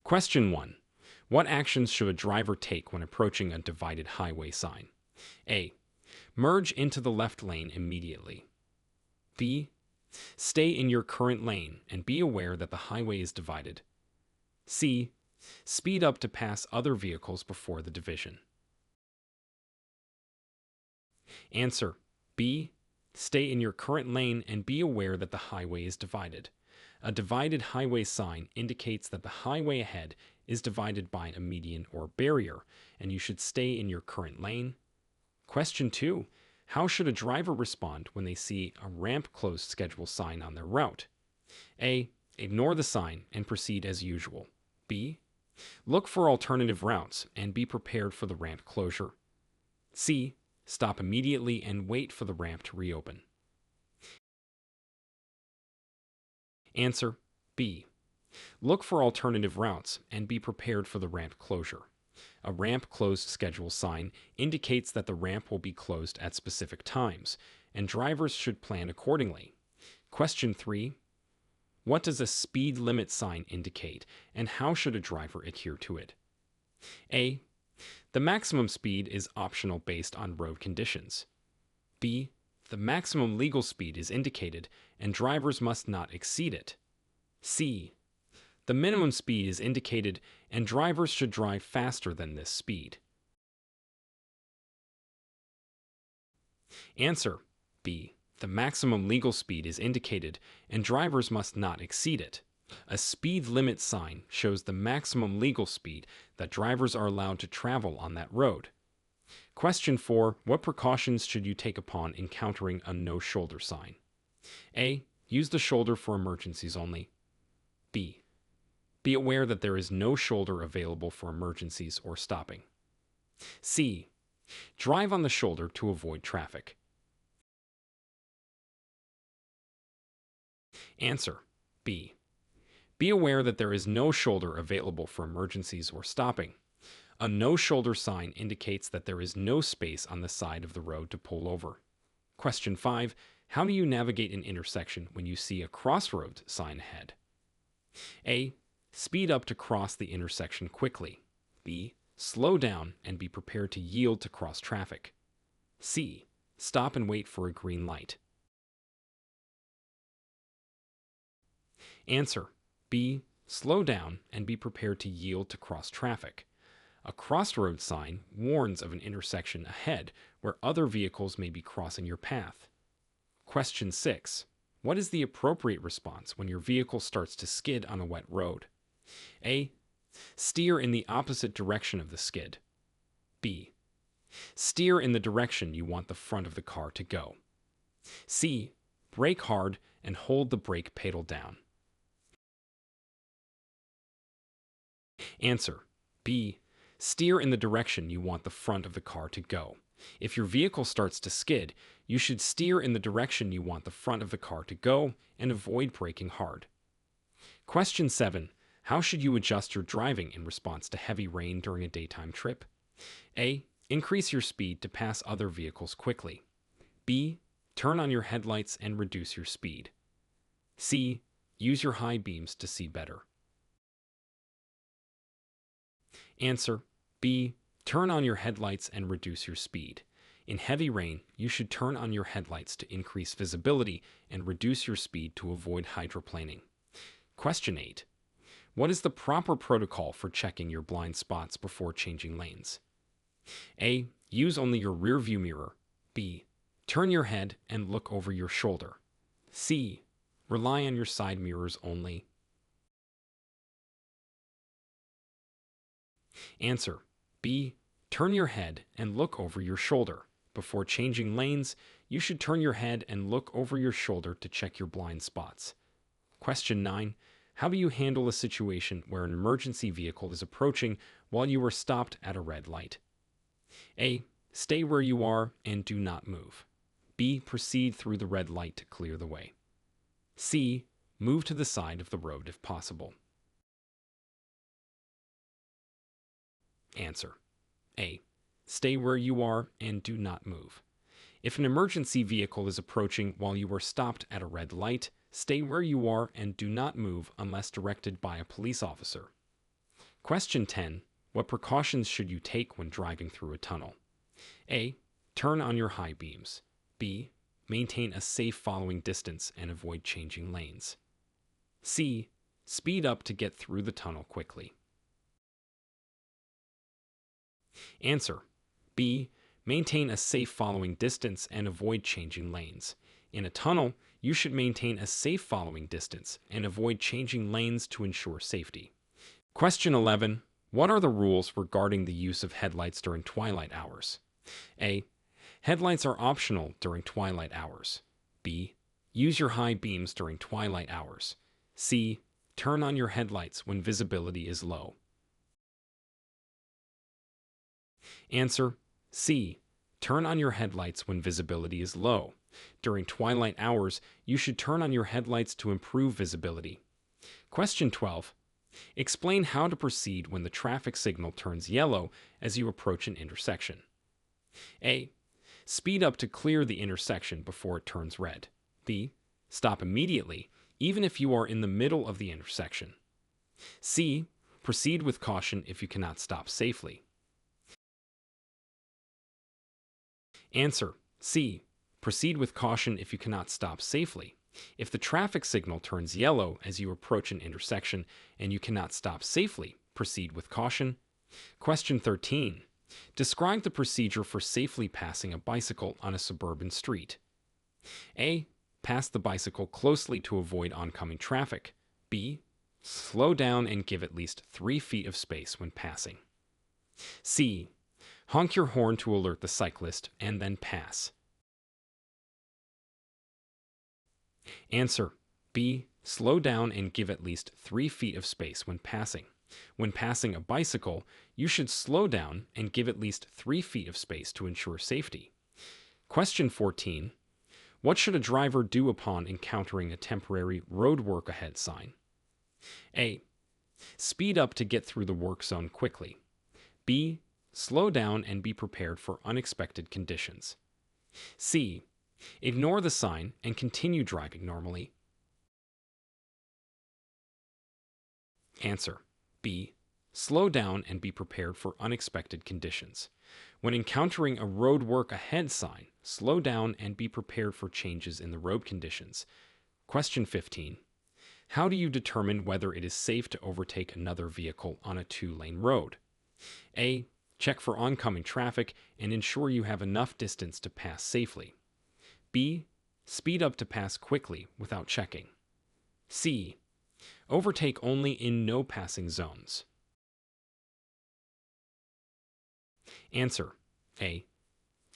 Question 1. What actions should a driver take when approaching a divided highway sign? A. Merge into the left lane immediately. B. Stay in your current lane and be aware that the highway is divided. C. Speed up to pass other vehicles before the division. Answer: B. Stay in your current lane and be aware that the highway is divided. A divided highway sign indicates that the highway ahead is divided by a median or barrier, and you should stay in your current lane. Question 2. How should a driver respond when they see a ramp closed schedule sign on their route? A. Ignore the sign and proceed as usual. B. Look for alternative routes and be prepared for the ramp closure. C. Stop immediately and wait for the ramp to reopen. Answer: B. Look for alternative routes and be prepared for the ramp closure. A ramp closed schedule sign indicates that the ramp will be closed at specific times, and drivers should plan accordingly. Question 3. What does a speed limit sign indicate, and how should a driver adhere to it? A. The maximum speed is optional based on road conditions. B. The maximum legal speed is indicated, and drivers must not exceed it. C. The minimum speed is indicated, and drivers should drive faster than this speed. Answer: B. The maximum legal speed is indicated, and drivers must not exceed it. A speed limit sign shows the maximum legal speed that drivers are allowed to travel on that road. Question 4. What precautions should you take upon encountering a no-shoulder sign? A. Use the shoulder for emergencies only. B. Be aware that there is no shoulder available for emergencies or stopping. C. Drive on the shoulder to avoid traffic. Answer: B. Be aware that there is no shoulder available for emergencies or stopping. A no-shoulder sign indicates that there is no space on the side of the road to pull over. Question 5. How do you navigate an intersection when you see a crossroads sign ahead? A. Speed up to cross the intersection quickly. B. Slow down and be prepared to yield to cross traffic. C. Stop and wait for a green light. Answer: B. Slow down and be prepared to yield to cross traffic. A crossroads sign warns of an intersection ahead where other vehicles may be crossing your path. Question 6. What is the appropriate response when your vehicle starts to skid on a wet road? A. Steer in the opposite direction of the skid. B. Steer in the direction you want the front of the car to go. C. Brake hard and hold the brake pedal down. Answer: B. Steer in the direction you want the front of the car to go. If your vehicle starts to skid, you should steer in the direction you want the front of the car to go and avoid braking hard. Question 7. How should you adjust your driving in response to heavy rain during a daytime trip? A. Increase your speed to pass other vehicles quickly. B. Turn on your headlights and reduce your speed. C. Use your high beams to see better. Answer: B. Turn on your headlights and reduce your speed. In heavy rain, you should turn on your headlights to increase visibility and reduce your speed to avoid hydroplaning. Question 8. What is the proper protocol for checking your blind spots before changing lanes? A. Use only your rear view mirror. B. Turn your head and look over your shoulder. C. Rely on your side mirrors only. Answer: B. Turn your head and look over your shoulder. Before changing lanes, you should turn your head and look over your shoulder to check your blind spots. Question 9. How do you handle a situation where an emergency vehicle is approaching while you are stopped at a red light? A. Stay where you are and do not move. B. Proceed through the red light to clear the way. C. Move to the side of the road if possible. Answer: A. Stay where you are and do not move. If an emergency vehicle is approaching while you are stopped at a red light, stay where you are and do not move unless directed by a police officer. Question 10. What precautions should you take when driving through a tunnel? A. Turn on your high beams. B. Maintain a safe following distance and avoid changing lanes. C. Speed up to get through the tunnel quickly. Answer. B. Maintain a safe following distance and avoid changing lanes. In a tunnel, you should maintain a safe following distance and avoid changing lanes to ensure safety. Question 11. What are the rules regarding the use of headlights during twilight hours? A. Headlights are optional during twilight hours. B. Use your high beams during twilight hours. C. Turn on your headlights when visibility is low. Answer. C. Turn on your headlights when visibility is low. During twilight hours, you should turn on your headlights to improve visibility. Question 12. Explain how to proceed when the traffic signal turns yellow as you approach an intersection. A. Speed up to clear the intersection before it turns red. B. Stop immediately, even if you are in the middle of the intersection. C. Proceed with caution if you cannot stop safely. Answer. C. Proceed with caution if you cannot stop safely. If the traffic signal turns yellow as you approach an intersection and you cannot stop safely, proceed with caution. Question 13. Describe the procedure for safely passing a bicycle on a suburban street. A. Pass the bicycle closely to avoid oncoming traffic. B. Slow down and give at least 3 feet of space when passing. C. Honk your horn to alert the cyclist and then pass. Answer. B. Slow down and give at least 3 feet of space when passing. When passing a bicycle, you should slow down and give at least 3 feet of space to ensure safety. Question 14. What should a driver do upon encountering a temporary road work ahead sign? A. Speed up to get through the work zone quickly. B. Slow down and be prepared for unexpected conditions. C. Ignore the sign and continue driving normally. Answer. B. Slow down and be prepared for unexpected conditions. When encountering a road work ahead sign, slow down and be prepared for changes in the road conditions. Question 15. How do you determine whether it is safe to overtake another vehicle on a 2-lane road? A. Check for oncoming traffic and ensure you have enough distance to pass safely. B. Speed up to pass quickly without checking. C. Overtake only in no passing zones. Answer. A.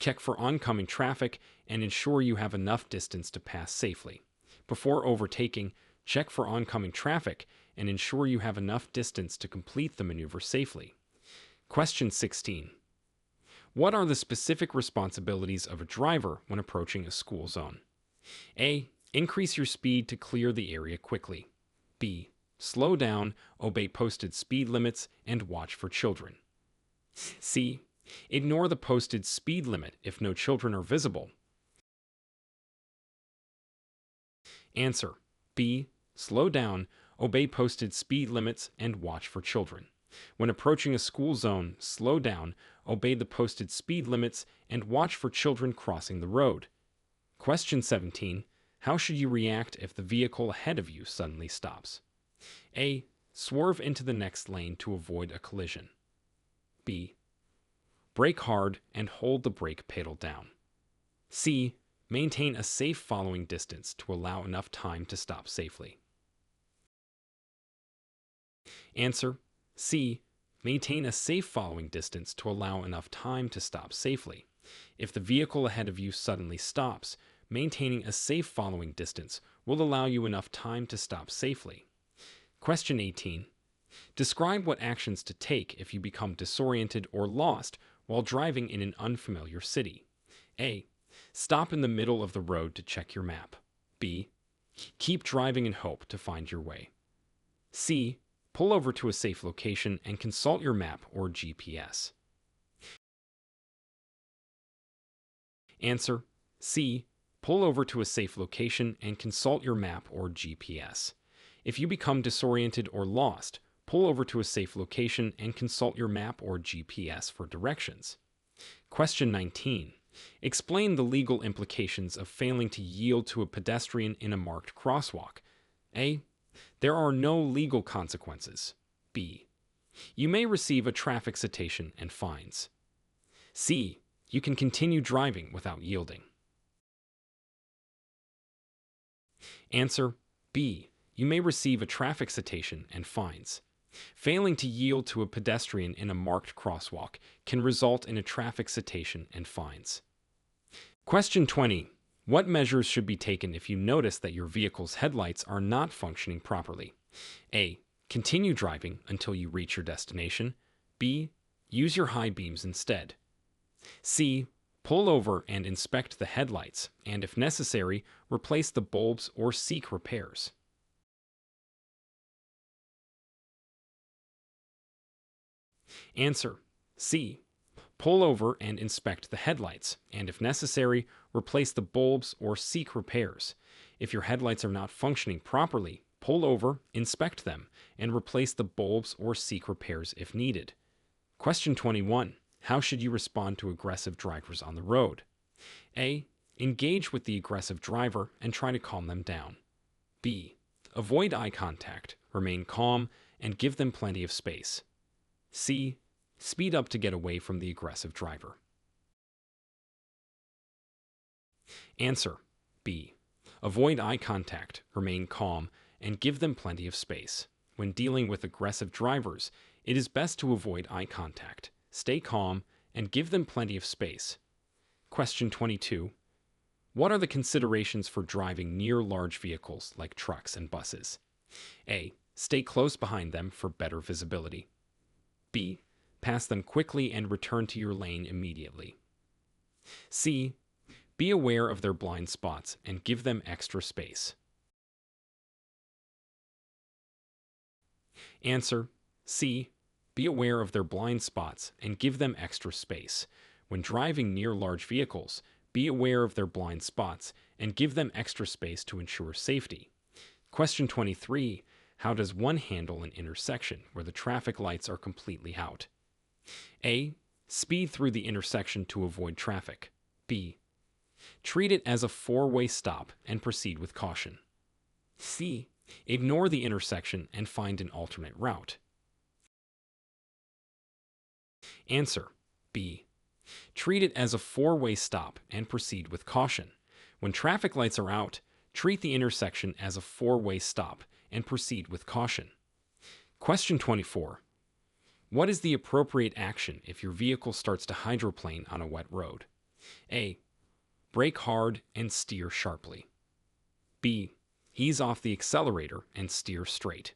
Check for oncoming traffic and ensure you have enough distance to pass safely. Before overtaking, check for oncoming traffic and ensure you have enough distance to complete the maneuver safely. Question 16. What are the specific responsibilities of a driver when approaching a school zone? A. Increase your speed to clear the area quickly. B. Slow down, obey posted speed limits, and watch for children. C. Ignore the posted speed limit if no children are visible. Answer. B. Slow down, obey posted speed limits, and watch for children. When approaching a school zone, slow down, obey the posted speed limits, and watch for children crossing the road. Question 17. How should you react if the vehicle ahead of you suddenly stops? A. Swerve into the next lane to avoid a collision. B. Brake hard and hold the brake pedal down. C. Maintain a safe following distance to allow enough time to stop safely. Answer. C. Maintain a safe following distance to allow enough time to stop safely. If the vehicle ahead of you suddenly stops, maintaining a safe following distance will allow you enough time to stop safely. Question 18. Describe what actions to take if you become disoriented or lost while driving in an unfamiliar city. A. Stop in the middle of the road to check your map. B. Keep driving and hope to find your way. C. Pull over to a safe location and consult your map or GPS. Answer. C. Pull over to a safe location and consult your map or GPS. If you become disoriented or lost, pull over to a safe location and consult your map or GPS for directions. Question 19. Explain the legal implications of failing to yield to a pedestrian in a marked crosswalk. A. There are no legal consequences. B. You may receive a traffic citation and fines. C. You can continue driving without yielding. Answer B. You may receive a traffic citation and fines. Failing to yield to a pedestrian in a marked crosswalk can result in a traffic citation and fines. Question 20. What measures should be taken if you notice that your vehicle's headlights are not functioning properly? A. Continue driving until you reach your destination. B. Use your high beams instead. C. Pull over and inspect the headlights, and if necessary, replace the bulbs or seek repairs. Answer C. Pull over and inspect the headlights, and if necessary, replace the bulbs or seek repairs. If your headlights are not functioning properly, pull over, inspect them, and replace the bulbs or seek repairs if needed. Question 21. How should you respond to aggressive drivers on the road? A. Engage with the aggressive driver and try to calm them down. B. Avoid eye contact, remain calm, and give them plenty of space. C. Speed up to get away from the aggressive driver. Answer B. Avoid eye contact, remain calm, and give them plenty of space. When dealing with aggressive drivers, it is best to avoid eye contact, stay calm, and give them plenty of space. Question 22. What are the considerations for driving near large vehicles like trucks and buses? A. Stay close behind them for better visibility. B. Pass them quickly and return to your lane immediately. C. Be aware of their blind spots and give them extra space. Answer C. Be aware of their blind spots and give them extra space. When driving near large vehicles, be aware of their blind spots and give them extra space to ensure safety. Question 23. How does one handle an intersection where the traffic lights are completely out? A. Speed through the intersection to avoid traffic. B. Treat it as a four-way stop and proceed with caution. C. Ignore the intersection and find an alternate route. Answer B. Treat it as a four-way stop and proceed with caution. When traffic lights are out, treat the intersection as a four-way stop and proceed with caution. Question 24. What is the appropriate action if your vehicle starts to hydroplane on a wet road? A. Brake hard and steer sharply. B. Ease off the accelerator and steer straight.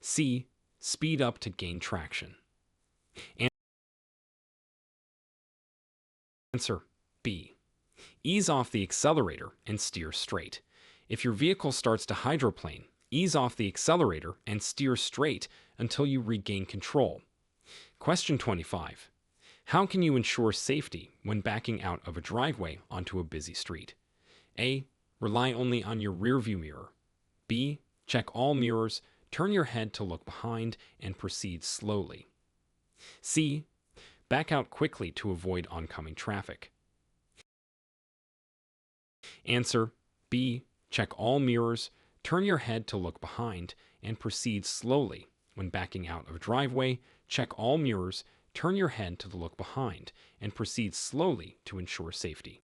C. Speed up to gain traction. Answer B. Ease off the accelerator and steer straight. If your vehicle starts to hydroplane, ease off the accelerator and steer straight until you regain control. Question 25. How can you ensure safety when backing out of a driveway onto a busy street? A. Rely only on your rearview mirror. B. Check all mirrors, turn your head to look behind, and proceed slowly. C. Back out quickly to avoid oncoming traffic. Answer B. Check all mirrors, turn your head to look behind, and proceed slowly. When backing out of a driveway, check all mirrors, turn your head to look behind, and proceed slowly to ensure safety.